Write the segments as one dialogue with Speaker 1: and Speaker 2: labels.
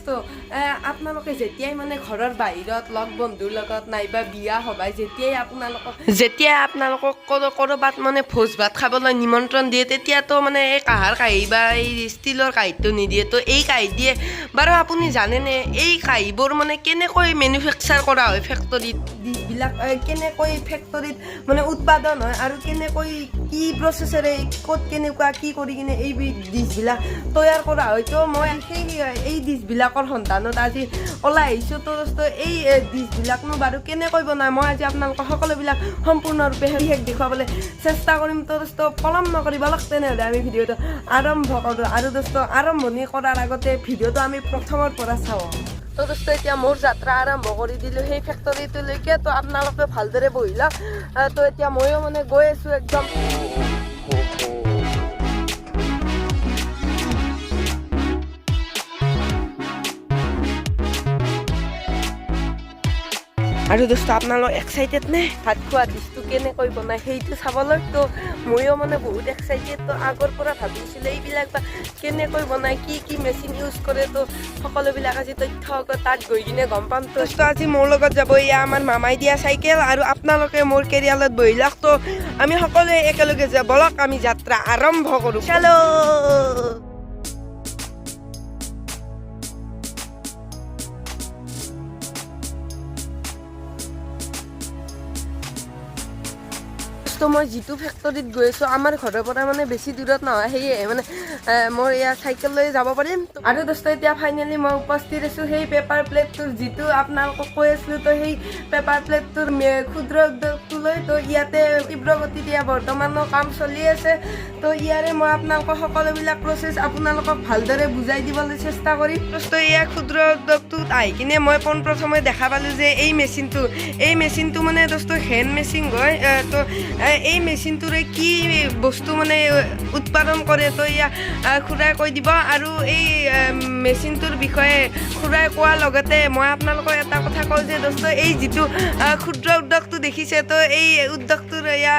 Speaker 1: দোস্ত আপোনালোকে যেতিয়াই মানে ঘৰৰ বাহিৰত লগ বন্ধুৰ লগত নাইবা বিয়া সভাই যেতিয়াই আপোনালোকক ক'ৰবাত মানে ভোজ ভাত খাবলৈ নিমন্ত্ৰণ দিয়ে তেতিয়াতো মানে এই কাঁহৰ কাঁহী বা এই ষ্টিলৰ কাঁহীটো নিদিয়ে তো এই কাঁহী দিয়ে বাৰু আপুনি জানেনে এই কাঁহীবোৰ মানে কেনেকৈ মেনুফেকচাৰ কৰা হয় ফেক্টৰীত ডিছবিলাক কেনেকৈ ফেক্টৰীত মানে উৎপাদন হয় আৰু কেনেকৈ কি প্ৰচেছেৰে ক'ত কেনেকুৱা কি কৰি কিনে এই ডিছবিলাক তৈয়াৰ কৰা হয় তো মই এই ডিছবিলাকৰ সন্ধানত আজি ওলাই আহিছোঁ তো দোস্ত এই ডিছবিলাকনো বাৰু কেনেকৈ বনায় মই আজি আপোনালোকক সকলোবিলাক সম্পূৰ্ণৰূপে বিশেষ দেখুৱাবলৈ চেষ্টা কৰিম তো দোস্ত পলম নকৰিব লওক তেনেহ'লে আমি ভিডিঅ'টো আৰম্ভ কৰোঁ আৰু দোস্ত আৰম্ভণি কৰাৰ আগতে ভিডিঅ'টো আমি প্ৰথমৰ পৰা চাওঁ তো দোস্ত এতিয়া মোৰ যাত্ৰা আৰম্ভ কৰি দিলোঁ সেই ফেক্টৰীটোলৈকে তো আপোনালোকে ভালদৰে বহি লওক তো এতিয়া ময়ো মানে গৈ আছোঁ একদম আৰু দোস্ত আপোনালোক এক্সাইটেড নে ভাত খোৱা ডিছটো কেনেকৈ বনায় সেইটো চাবলৈ তো ময়ো মানে বহুত এক্সাইটেড তো আগৰ পৰা ভাবিছিলোঁ এইবিলাক বা কেনেকৈ বনায় কি মেচিন ইউজ কৰে তো সকলোবিলাক আজি তথ্য তাত গৈ কিনে গম পাম তো আজি মোৰ লগত যাব এয়া আমাৰ মামাই দিয়া চাইকেল আৰু আপোনালোকে মোৰ কেৰিয়াৰত বহি লওক তো আমি সকলোৱে একেলগে বলক আমি যাত্ৰা আৰম্ভ কৰোঁ চলো তো মই যিটো ফেক্টৰীত গৈ আছোঁ আমাৰ ঘৰৰ পৰা মানে বেছি দূৰত নহয় সেয়ে মানে মই এয়া চাইকেল লৈ যাব পাৰিম আৰু দোস্ত এতিয়া ফাইনেলি মই উপস্থিত আছোঁ সেই পেপাৰ প্লেটটোৰ যিটো আপোনালোকক কৈ আছিলোঁ তো সেই পেপাৰ প্লেটটোৰ ক্ষুদ্ৰ উদ্যোগটোলৈ তো ইয়াতে তীব্ৰ গতিত এতিয়া বৰ্তমানো কাম চলি আছে তো ইয়াৰে মই আপোনালোকক সকলোবিলাক প্ৰচেছ আপোনালোকক ভালদৰে বুজাই দিবলৈ চেষ্টা কৰিম দোস্ত এয়া ক্ষুদ্ৰ উদ্যোগটোত আহি কিনে মই পোনপ্ৰথমে দেখা পালোঁ যে এই মেচিনটো মানে দোস্ত হেণ্ড মেচিন হয় তো এই মেচিনটোৰে কি বস্তু মানে উৎপাদন কৰে তো এয়া খুৰাই কৈ দিব আৰু এই মেচিনটোৰ বিষয়ে খুৰাই কোৱাৰ লগতে মই আপোনালোকক এটা কথা কওঁ যে দোস্ত এই যিটো ক্ষুদ্ৰ উদ্যোগটো দেখিছে তো এই উদ্যোগটোৰ এয়া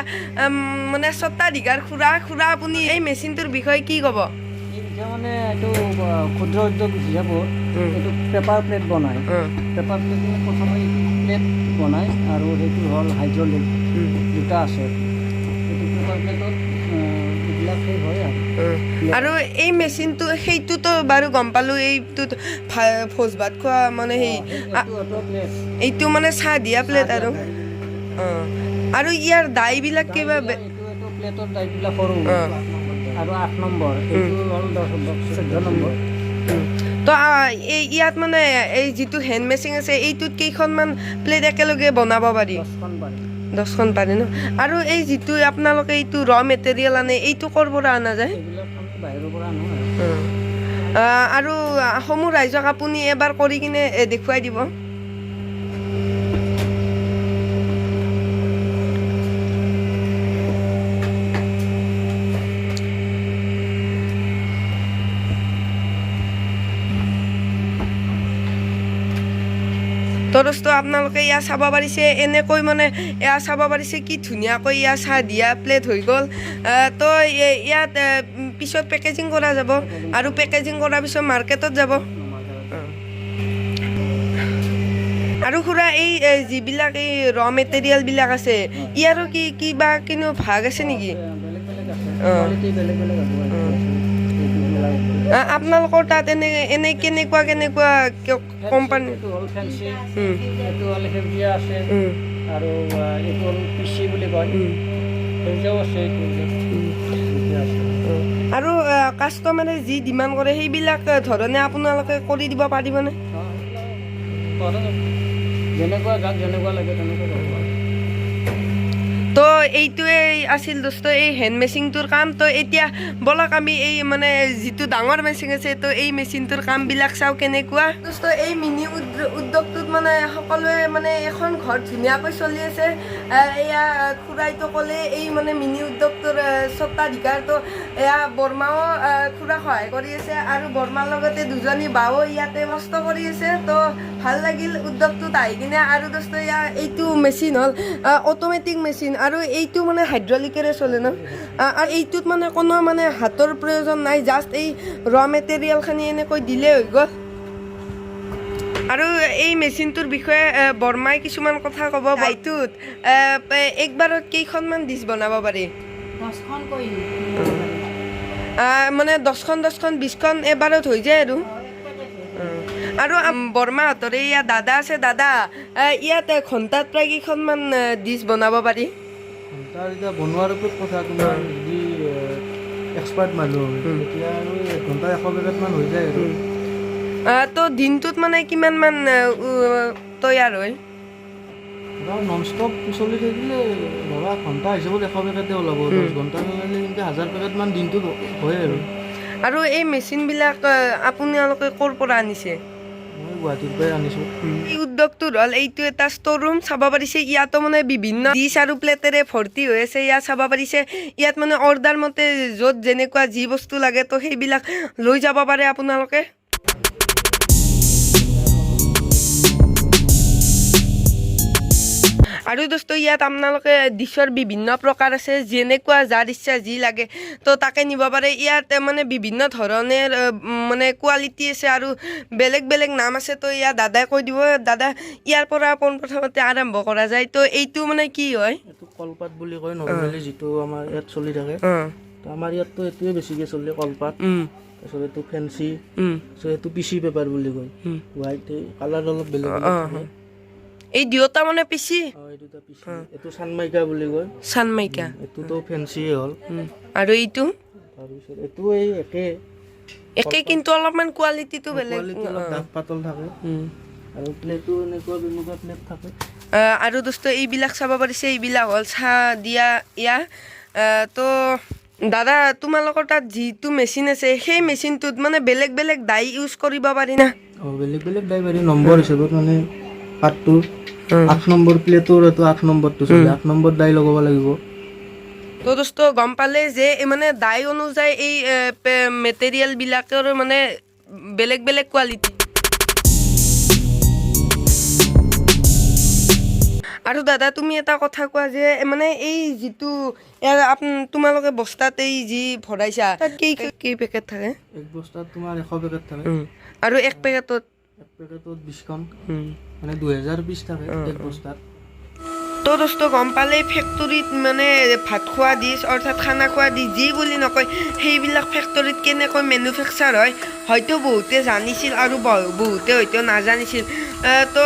Speaker 1: মানে স্বত্বাধিকাৰ খুৰা আপুনি এই মেচিনটোৰ বিষয়ে কি ক'ব
Speaker 2: মানে এইটো ক্ষুদ্ৰ উদ্যোগ হিচাপত এইটো পেপাৰ প্লেট বনায় পেপাৰ প্লেট প্ৰথমে প্লেট বনায় আৰু সেইটো হ'ল হাইড্ৰলিক দুটা আছে এইটো পেপাৰ প্লেটত এইবিলাক সেই হয়
Speaker 1: আৰু এই মেচিনটো সেইটোতো বাৰু গম পালোঁ এইটোত ভোজ ভাত খোৱা মানে সেই এইটো মানে চাহ দিয়া প্লেট আৰু ইয়াৰ দাইবিলাক কিবা
Speaker 2: প্লেটৰ দাইবিলাক সৰু আৰু 8 নম্বৰ এইটো হ'ল 14 নম্বৰ
Speaker 1: তো ইয়াত মানে এই যিটো হেণ্ড মেচিন আছে এইটোত কেইখনমান প্লেট একেলগে বনাব পাৰি 10খন পাৰি ন আৰু এই যিটো আপোনালোকে এইটো ৰ মেটেৰিয়েল আনে এইটো ক'ৰ পৰা অনা যায় আৰু সমূহ ৰাইজক আপুনি এবাৰ কৰি কিনে দেখুৱাই দিব তো দোস্ত আপোনালোকে ইয়াত চাব পাৰিছে এনেকৈ মানে এয়া চাব পাৰিছে কি ধুনীয়াকৈ ইয়াত চাহ দিয়া প্লেট হৈ গ'ল তো ইয়াত পিছত পেকেজিং কৰা যাব আৰু পেকেজিং কৰাৰ পিছত মাৰ্কেটত যাব আৰু খুৰা এই যিবিলাক এই ৰ মেটেৰিয়েলবিলাক আছে ইয়াৰো কিবা কিন্তু ভাগ আছে নেকি আপোনালোকৰ তাত এনে কেনেকুৱা কোম্পানী আৰু কাষ্টমাৰে যি ডিমাণ্ড কৰে সেইবিলাক ধৰণে আপোনালোকে কৰি দিব পাৰিবনে
Speaker 2: যেনেকুৱা লাগে তেনেকুৱা
Speaker 1: তো এইটোৱে আছিল দোস্ত এই হেণ্ড মেচিনটোৰ কাম তো এতিয়া বলক আমি এই মানে যিটো ডাঙৰ মেচিন আছে তো এই মেচিনটোৰ কামবিলাক চাওঁ কেনেকুৱা দোস্ত এই মিনি উদ্যোগটোত মানে সকলোৱে মানে এখন ঘৰ ধুনীয়াকৈ চলি আছে এয়া খুৰাইতো ক'লে এই মানে মিনি উদ্যোগটোৰ স্বত্বাধিকাৰ তো এয়া বৰমাও খুৰা সহায় কৰি আছে আৰু বৰমাৰ লগতে দুজনী বাও ইয়াতে কষ্ট কৰি আছে তো ভাল লাগিল উদ্যোগটোত আহি কিনে আৰু দোস্ত এয়া এইটো মেচিন হ'ল অট'মেটিক মেচিন আৰু এইটো মানে হাইড্ৰলিকেৰে চলে ন আৰু এইটোত মানে কোনো মানে হাতৰ প্ৰয়োজন নাই জাষ্ট এই ৰ মেটেৰিয়েলখিনি এনেকৈ দিলে হৈ গ'ল আৰু এই মেচিনটোৰ বিষয়ে বৰ্মাই কিছুমান কথা ক'ব। এইটোত একবাৰত কেইখনমান ডিছ বনাব পাৰি?
Speaker 2: 10খন কৰি
Speaker 1: মানে 10খন 20খন এবাৰত হৈ যায় আৰু বৰ্মাহঁতৰ ইয়াত দাদা আছে। দাদা, ইয়াত ঘণ্টাত প্ৰায় কেইখনমান ডিছ বনাব পাৰি?
Speaker 2: ঘণ্টাৰ এতিয়া বনোৱাৰ ওপৰত কথা। তোমাৰ যদি এক্সপাৰ্ট মানুহ হয় তেতিয়া আৰু 1 ঘণ্টা 100 পেকেটমান হৈ যায় আৰু।
Speaker 1: তো দিনটোত মানে কিমানমান তৈয়াৰ হয়?
Speaker 2: নন ষ্টপ চলি থাকিলে ধৰা ঘণ্টা হিচাপত 100 পেকেটে ওলাব। 10 ঘণ্টা চলালে কিন্তু 1000 পেকেটমান দিনটোত হয়
Speaker 1: আৰু এই মেচিনবিলাক আপোনালোকে ক'ৰ পৰা আনিছে?
Speaker 2: মই গুৱাহাটীৰ পৰাই আনিছোঁ।
Speaker 1: এই উদ্যোগটোৰ হ'ল এইটো এটা ষ্ট'ৰ ৰুম চাব পাৰিছে। ইয়াতো মানে বিভিন্ন ডিছ আৰু প্লেটেৰে ভৰ্তি হৈ আছে। ইয়াত চাব পাৰিছে, ইয়াত মানে অৰ্ডাৰ মতে য'ত যেনেকুৱা যি বস্তু লাগে তো সেইবিলাক লৈ যাব পাৰে আপোনালোকে। আৰু দোস্ত, ইয়াত আপোনালোকে ডিছৰ বিভিন্ন প্ৰকাৰ আছে। যেনেকুৱা যাৰ ইচ্ছা যি লাগে তো তাকে নিব পাৰে। ইয়াত মানে বিভিন্ন ধৰণৰ মানে কোৱালিটি আছে আৰু বেলেগ বেলেগ নাম আছে। তো ইয়াত দাদাই কৈ দিব। দাদা, ইয়াৰ পৰা পোনপ্ৰথমতে আৰম্ভ কৰা যায়। তো এইটো মানে কি হয়?
Speaker 2: এইটো কলপাত বুলি কয় নৰ্মেলি, যিটো আমাৰ ইয়াত চলি থাকে। তো আমাৰ ইয়াততো এইটোৱে বেছিকৈ চলে, কলপাত। তাৰপিছত এইটো ফেঞ্চি, তাৰপিছত এইটো পিচি পেপাৰ বুলি কয়। হোৱাইট কালাৰ অলপ বেলেগ।
Speaker 1: এই দুয়োটা মানে পিচি,
Speaker 2: এইটো চানমাইকা বুলি কয়।
Speaker 1: চানমাইকা,
Speaker 2: এইটোতো ফেঞ্চিয়ে হ'ল।
Speaker 1: আৰু এইটো
Speaker 2: তাৰপিছত এইটো এই
Speaker 1: একে কিন্তু অলপমান কোৱালিটিটো বেলেগ,
Speaker 2: অলপ ডাঠ পাতল থাকে। আৰু প্লেটো এনেকুৱা প্লেট থাকে।
Speaker 1: আৰু দোস্ত, এইবিলাক চাব পাৰিছে, এইবিলাক হ'ল চাহ দিয়া ইয়া। তো দাদা, তোমালোকৰ তাত যিটো মেচিন আছে সেই মেচিনটোত মানে বেলেগ বেলেগ ডাই ইউজ কৰিব পাৰি না?
Speaker 2: বেলেগ বেলেগ ডাই পাৰি নম্বৰ হিচাপত। মানে পাতটো 8 নম্বৰ প্লেটৰ, এইটো 8 নম্বৰটো চলে, 8 নম্বৰ ডাই লগাব লাগিব।
Speaker 1: তো দোস্ত, গম পালে যে মানে ডাই অনুযায়ী এই মেটেৰিয়েলবিলাকৰ মানে বেলেগ বেলেগ কোৱালিটি। আৰু দাদা, তুমি এটা কথা কোৱা যে মানে এই যিটো তোমালোকে বস্তাত এই যি ভৰাইছা তাত কেই পেকেট থাকে?
Speaker 2: এক বস্তাত তোমাৰ 100 পেকেট থাকে।
Speaker 1: আৰু এক পেকেটত
Speaker 2: 20খন, মানে 2000 পিচ থাকে এক বস্তাত।
Speaker 1: তো দোস্ত, গম পালে ফেক্টৰীত মানে ভাত খোৱা ডিছ অৰ্থাৎ খানা খোৱা ডিছ যি বুলি নকয়, সেইবিলাক ফেক্টৰীত কেনেকৈ মেনুফেকচাৰ হয় হয়তো বহুতে জানিছিল আৰু বহুতে হয়তো নাজানিছিল। তো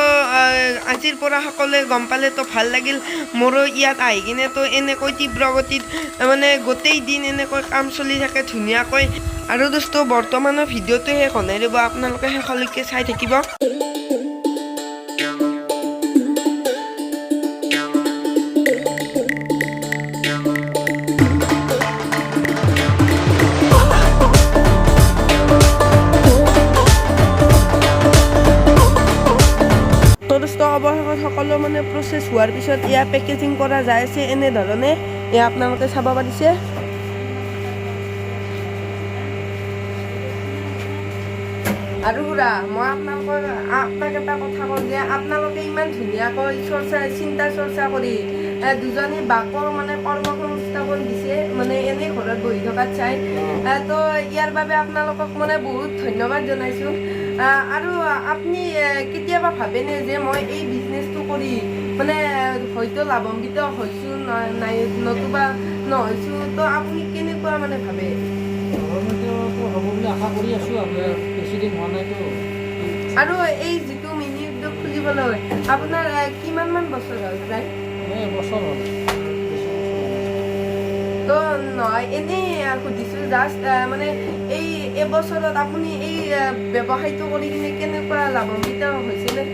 Speaker 1: আজিৰ পৰা সকলোৱে গম পালে তো ভাল লাগিল। মোৰো ইয়াত আহি কিনে তো এনেকৈ তীব্ৰ গতিত মানে গোটেই দিন এনেকৈ কাম চলি থাকে ধুনীয়াকৈ। আৰু দোস্ত, বৰ্তমানৰ ভিডিঅ'টো শেষ হোৱাই ৰ'ব, আপোনালোকে শেষলৈকে চাই থাকিব। অৱশেষত সকলো মানে প্ৰচেছ হোৱাৰ পিছত ইয়াৰ পেকেজিং কৰা যায় আছে এনেধৰণে। এয়া আপোনালোকে চাব পাৰিছে। আৰু খুৰা, মই আপোনাক এটা কথা কওঁ যে আপোনালোকে ইমান ধুনীয়াকৈ চিন্তা চৰ্চা কৰি দুজনী বাকৰ মানে কৰ্মসংস্থাপন দিছে, মানে এনেই ঘৰত বহি থকাত চাই। তো ইয়াৰ বাবে আপোনালোকক মানে বহুত ধন্যবাদ জনাইছোঁ। আৰু আপুনি কেতিয়াবা ভাবেনে যে মই এই বিজনেছটো কৰি মানে হয়তো লাভান্বিত হৈছোঁ নাই নতুবা নহৈছোঁ? তো আপুনি কেনেকুৱা মানে ভাবে?
Speaker 2: হ'ব বুলি আশা কৰি আছোঁ। বেছি দিন হোৱা নাইতো।
Speaker 1: আৰু এই যিটো মিনি উদ্যোগ খুলিবলৈ আপোনাৰ কিমানমান বছৰ হ'ল? প্ৰায়
Speaker 2: বছৰ হ'ল।
Speaker 1: তো নহয়, এনেই সুধিছোঁ জাষ্ট, মানে এই এবছৰত আপুনি এই ব্যৱসায়টো কৰি কিনে কেনেকুৱা লাভান্বিত হৈছিলে?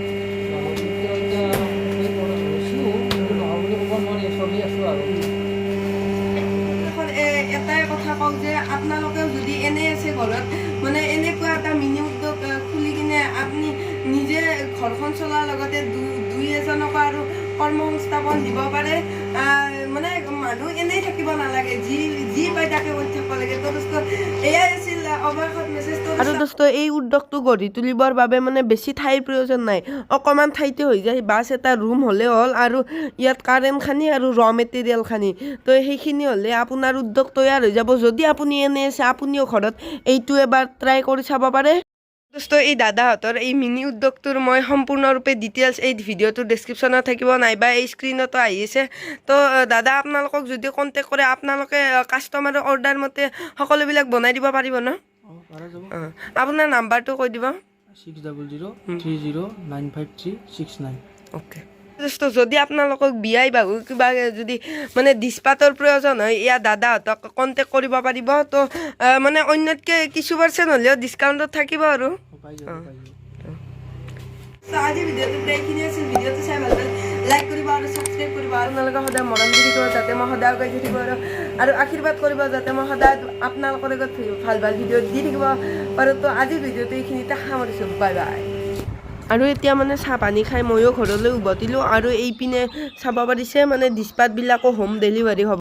Speaker 1: এটাই কথা কওঁ যে আপোনালোকেও যদি এনে আছে ঘৰত মানে এনেকুৱা এটা মিনি উদ্যোগ খুলি কিনে আপুনি নিজে ঘৰখন চলাৰ লগতে দুই এজনকো আৰু কৰ্মসংস্থাপন দিব পাৰে। মানে মানুহ এনেই থাকিব নালাগে, যি পায় তাকে কৰি থাকিব লাগে। তো দোস্ত, এয়াই আছিল অৱশেষত মেছেজটো। আৰু দোস্ত, এই উদ্যোগটো গঢ়ি তুলিবৰ বাবে মানে বেছি ঠাইৰ প্ৰয়োজন নাই, অকণমান ঠাইতে হৈ যায়। বাছ এটা ৰুম হ'লে হ'ল আৰু ইয়াত কাৰেণ্ট খানি আৰু ৰ মেটেৰিয়েল খানি, তো সেইখিনি হ'লে আপোনাৰ উদ্যোগ তৈয়াৰ হৈ যাব। যদি আপুনি এনে আছে, আপুনিও ঘৰত এইটো এবাৰ ট্ৰাই কৰি চাব পাৰে। দোস্ত এই দাদাহঁতৰ এই মিনি উদ্যোগটোৰ মই সম্পূৰ্ণৰূপে ডিটেইলছ এই ভিডিঅ'টোৰ ডেছক্ৰিপশ্যনত থাকিব নাইবা এই স্ক্ৰীণতো আহি আছে তো দাদা আপোনালোকক যদি কণ্টেক্ট কৰে আপোনালোকে কাষ্টমাৰৰ অৰ্ডাৰ মতে সকলোবিলাক বনাই দিব পাৰিব ন আপোনাৰ নাম্বাৰটো কৈ দিব
Speaker 2: 6003095369
Speaker 1: অ'কে দোস্ত যদি আপোনালোকক বিয়াই বাহু কিবা যদি মানে ডিছপাতৰ প্ৰয়োজন হয় ইয়াৰ দাদাহঁতক কণ্টেক্ট কৰিব পাৰিব তো মানে অন্যতকৈ কিছু পাৰ্চেণ্ট হ'লেও ডিছকাউণ্টত থাকিব আৰু আজি ভিডিঅ'টো এইখিনি আছিল ভিডিঅ'টো চাই ভাল লাগে লাইক কৰিব আৰু ছাবস্ক্ৰাইব কৰিব আৰু আপোনালোকে সদায় মৰম দি থাকিব যাতে মই সদায় গৈ থাকিব আৰু আশীৰ্বাদ কৰিব যাতে মই সদায় আপোনালোকৰ লগত ভাল ভাল ভিডিঅ' দি থাকিব পাৰোঁ তো আজিৰ ভিডিঅ'টো এইখিনিতে সামৰিছোঁ বাই বাই আৰু এতিয়া মানে চাহ পানী খাই ময়ো ঘৰলৈ উভতিলোঁ আৰু এইপিনে চাব পাৰিছে মানে ডিছপাতবিলাকো হোম ডেলিভাৰী হ'ব